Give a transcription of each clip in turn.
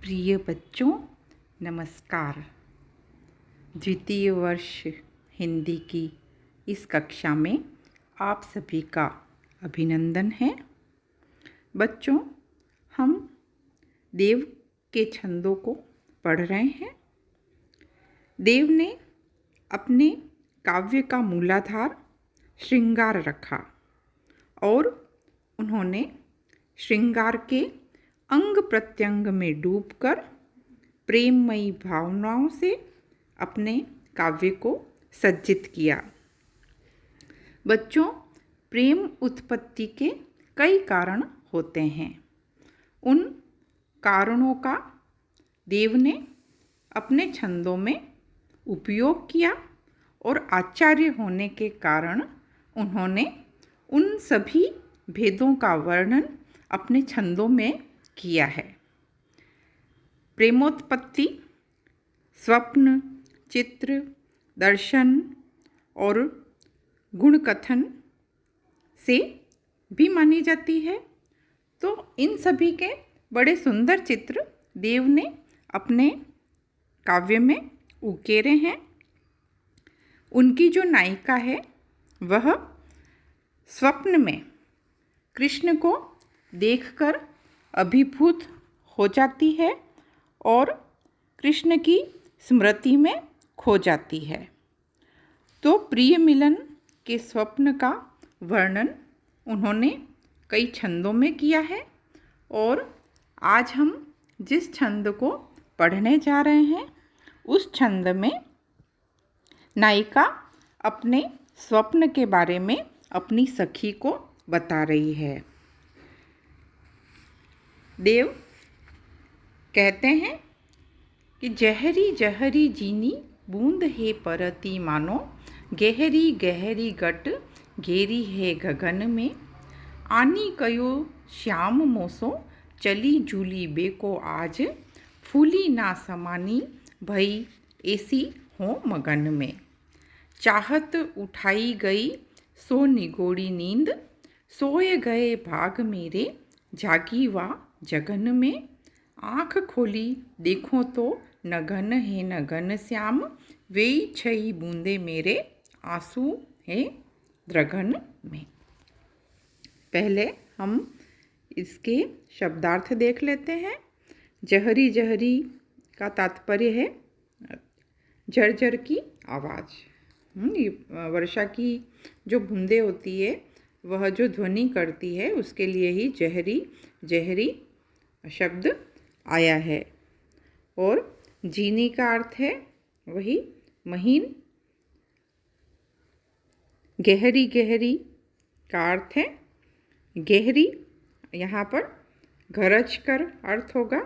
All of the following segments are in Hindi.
प्रिय बच्चों, नमस्कार। द्वितीय वर्ष हिंदी की इस कक्षा में आप सभी का अभिनंदन है। बच्चों, हम देव के छंदों को पढ़ रहे हैं। देव ने अपने काव्य का मूलाधार श्रृंगार रखा और उन्होंने श्रृंगार के अंग प्रत्यंग में डूबकर प्रेममयी भावनाओं से अपने काव्य को सज्जित किया। बच्चों, प्रेम उत्पत्ति के कई कारण होते हैं। उन कारणों का देव ने अपने छंदों में उपयोग किया और आचार्य होने के कारण उन्होंने उन सभी भेदों का वर्णन अपने छंदों में किया है। प्रेमोत्पत्ति स्वप्न, चित्र, दर्शन और गुणकथन से भी मानी जाती है। तो इन सभी के बड़े सुंदर चित्र देव ने अपने काव्य में उकेरे हैं। उनकी जो नायिका है वह स्वप्न में कृष्ण को देखकर अभिभूत हो जाती है और कृष्ण की स्मृति में खो जाती है। तो प्रिय मिलन के स्वप्न का वर्णन उन्होंने कई छंदों में किया है और आज हम जिस छंद को पढ़ने जा रहे हैं उस छंद में नायिका अपने स्वप्न के बारे में अपनी सखी को बता रही है। देव कहते हैं कि जहरी जहरी जीनी बूंद है परती मानो, गहरी गहरी गट घेरी है गगन में, आनी कयो श्याम मोसो चली जूली बेको आज, फूली ना समानी भई ऐसी हो मगन में, चाहत उठाई गई सो निगोड़ी नींद, सोए गए भाग मेरे जागी वा जगन में, आँख खोली देखो तो नगन है नगन श्याम, वेई छई बूंदे मेरे आंसू है द्रगन में। पहले हम इसके शब्दार्थ देख लेते हैं। जहरी जहरी का तात्पर्य है झरझर की आवाज़। वर्षा की जो बूंदें होती है वह जो ध्वनि करती है उसके लिए ही जहरी जहरी शब्द आया है। और जीनी का अर्थ है वही महीन। गहरी गहरी का अर्थ है गहरी, यहाँ पर गरज कर अर्थ होगा।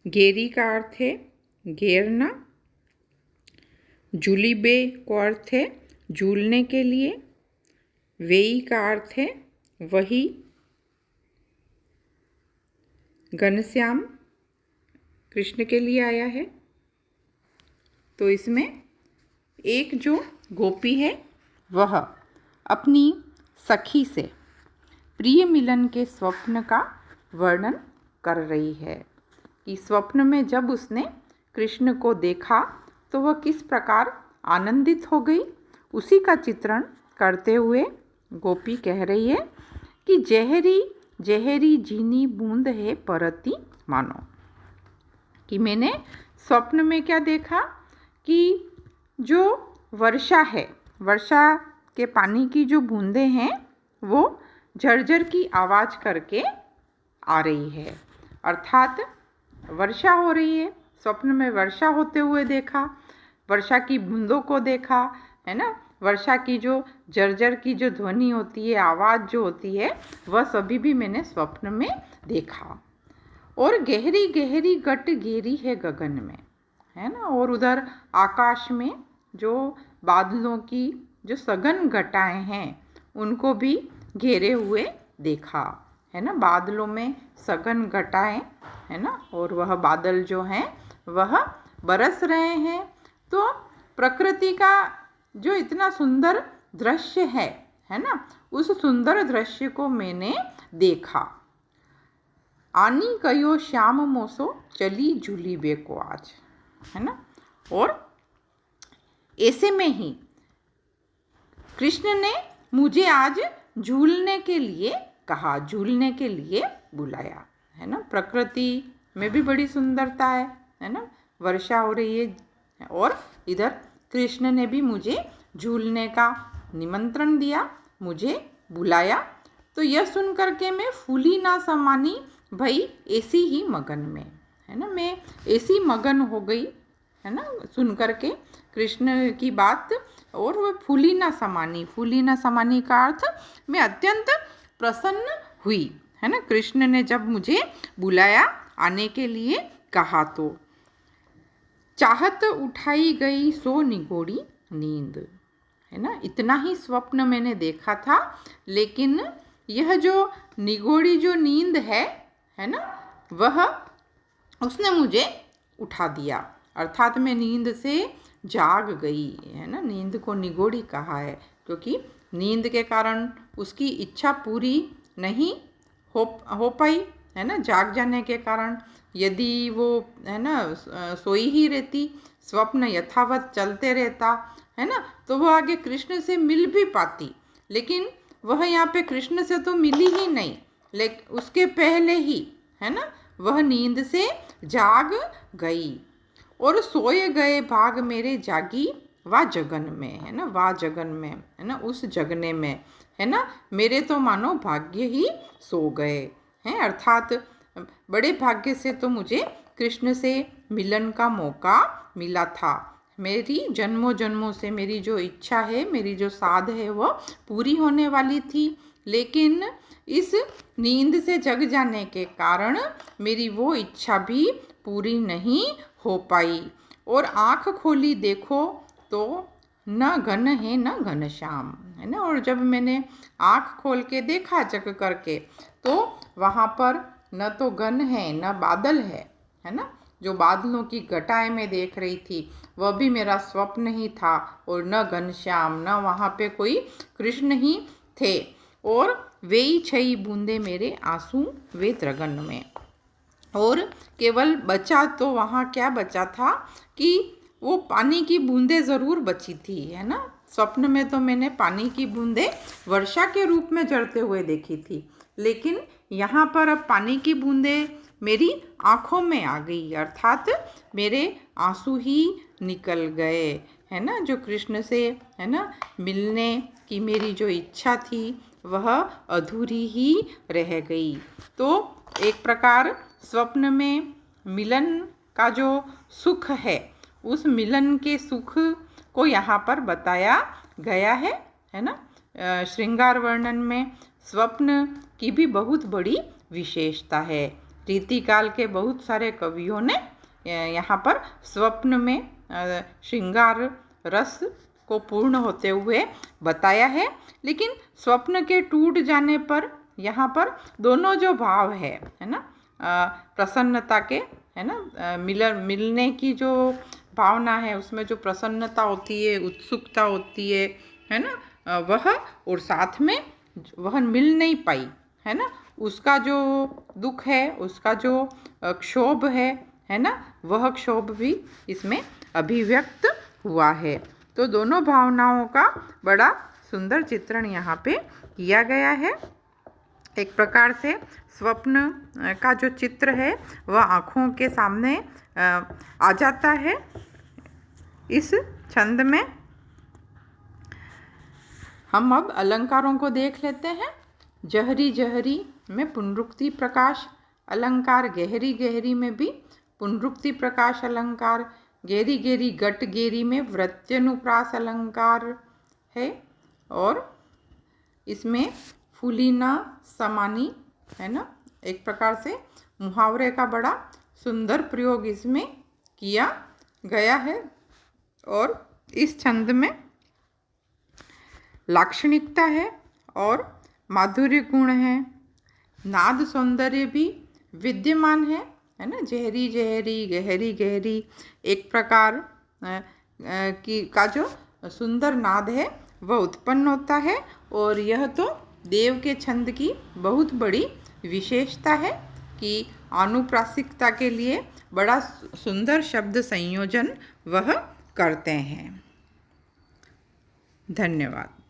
गेरी का अर्थ है घेरना। जूलीबे को अर्थ है झूलने के लिए। वेई का अर्थ है वही। घनश्याम कृष्ण के लिए आया है। तो इसमें एक जो गोपी है वह अपनी सखी से प्रिय मिलन के स्वप्न का वर्णन कर रही है कि स्वप्न में जब उसने कृष्ण को देखा तो वह किस प्रकार आनंदित हो गई, उसी का चित्रण करते हुए गोपी कह रही है कि जहरी जहरी जीनी बूंद है परती मानो, कि मैंने स्वप्न में क्या देखा कि जो वर्षा है, वर्षा के पानी की जो बूंदें हैं वो झरझर की आवाज़ करके आ रही है, अर्थात वर्षा हो रही है। स्वप्न में वर्षा होते हुए देखा, वर्षा की बूंदों को देखा, है ना। वर्षा की जो झरझर की जो ध्वनि होती है, आवाज़ जो होती है, वह सभी भी मैंने स्वप्न में देखा। और गहरी गहरी गट घेरी है गगन में, है ना। और उधर आकाश में जो बादलों की जो सघन घटाएं हैं उनको भी घेरे हुए देखा, है ना। बादलों में सघन घटाएं, है ना, और वह बादल जो हैं वह बरस रहे हैं। तो प्रकृति का जो इतना सुंदर दृश्य है ना, उस सुंदर दृश्य को मैंने देखा। आनी कयो श्याम मोसो चली झूली बेको आज, है ना। और ऐसे में ही कृष्ण ने मुझे आज झूलने के लिए कहा, झूलने के लिए बुलाया, है ना। प्रकृति में भी बड़ी सुंदरता है ना। वर्षा हो रही है और इधर कृष्ण ने भी मुझे झूलने का निमंत्रण दिया, मुझे बुलाया। तो यह सुन करके मैं फूली ना समानी भई ऐसी ही मगन में, है ना। मैं ऐसी मगन हो गई, है ना, सुन करके कृष्ण की बात। और वह फूली ना समानी का अर्थ मैं अत्यंत प्रसन्न हुई, है ना। कृष्ण ने जब मुझे बुलाया, आने के लिए कहा तो चाहत उठाई गई सो निगोड़ी नींद, है ना। इतना ही स्वप्न मैंने देखा था, लेकिन यह जो निगोड़ी जो नींद है ना, वह उसने मुझे उठा दिया, अर्थात मैं नींद से जाग गई, है ना। नींद को निगोड़ी कहा है क्योंकि नींद के कारण उसकी इच्छा पूरी नहीं हो पाई, है ना। जाग जाने के कारण यदि वो, है ना, सोई ही रहती, स्वप्न यथावत चलते रहता, है ना, तो वो आगे कृष्ण से मिल भी पाती। लेकिन वह यहाँ पे कृष्ण से तो मिली ही नहीं, लेकिन उसके पहले ही, है ना, वह नींद से जाग गई। और सोए गए भाग मेरे जागी वा जगन में, है ना, वा जगन में, है ना, उस जगने में, है ना, मेरे तो मानो भाग्य ही सो गए हैं। अर्थात बड़े भाग्य से तो मुझे कृष्ण से मिलन का मौका मिला था। मेरी जन्मों जन्मों से मेरी जो इच्छा है, मेरी जो साध है, वह पूरी होने वाली थी। लेकिन इस नींद से जग जाने के कारण मेरी वो इच्छा भी पूरी नहीं हो पाई। और आँख खोली देखो तो न घन है न घनश्याम, है ना। और जब मैंने आँख खोल के देखा जग करके, तो वहाँ पर न तो घन है न बादल है ना। जो बादलों की घटाएं मैं देख रही थी वह भी मेरा स्वप्न ही था, और न घनश्याम, न वहाँ पे कोई कृष्ण ही थे। और वे ही छई बूंदे मेरे आंसू वे द्रगन में। और केवल बचा तो वहाँ क्या बचा था कि वो पानी की बूंदें ज़रूर बची थी, है ना। स्वप्न में तो मैंने पानी की बूंदें वर्षा के रूप में झड़ते हुए देखी थी, लेकिन यहाँ पर अब पानी की बूंदें मेरी आँखों में आ गई, अर्थात मेरे आंसू ही निकल गए, है ना। जो कृष्ण से, है ना, मिलने की मेरी जो इच्छा थी वह अधूरी ही रह गई। तो एक प्रकार स्वप्न में मिलन का जो सुख है, उस मिलन के सुख को यहाँ पर बताया गया है ना। श्रृंगार वर्णन में स्वप्न की भी बहुत बड़ी विशेषता है। रीतिकाल के बहुत सारे कवियों ने यहाँ पर स्वप्न में श्रृंगार रस को पूर्ण होते हुए बताया है। लेकिन स्वप्न के टूट जाने पर यहाँ पर दोनों जो भाव है ना, प्रसन्नता के, है ना, मिलने की जो भावना है, उसमें जो प्रसन्नता होती है, उत्सुकता होती है ना, वह, और साथ में वह मिल नहीं पाई, है ना, उसका जो दुख है, उसका जो क्षोभ है ना, वह क्षोभ भी इसमें अभिव्यक्त हुआ है। तो दोनों भावनाओं का बड़ा सुंदर चित्रण यहाँ पे किया गया है। एक प्रकार से स्वप्न का जो चित्र है वह आँखों के सामने आ जाता है इस छंद में। हम अब अलंकारों को देख लेते हैं। जहरी जहरी में पुनरुक्ति प्रकाश अलंकार, गहरी गहरी में भी पुनरुक्ति प्रकाश अलंकार, गेरी गेरी गट गेरी में वृत्यनुप्रास अलंकार है, और इसमें फूलीना समानी, है ना, एक प्रकार से मुहावरे का बड़ा सुंदर प्रयोग इसमें किया गया है। और इस छंद में लाक्षणिकता है और माधुर्य गुण है, नाद सौंदर्य भी विद्यमान है ना। जहरी जहरी गहरी गहरी एक प्रकार की का जो सुंदर नाद है वह उत्पन्न होता है, और यह तो देव के छंद की बहुत बड़ी विशेषता है की आनुप्रासिकता के लिए बड़ा सुंदर शब्द संयोजन वह करते हैं। धन्यवाद।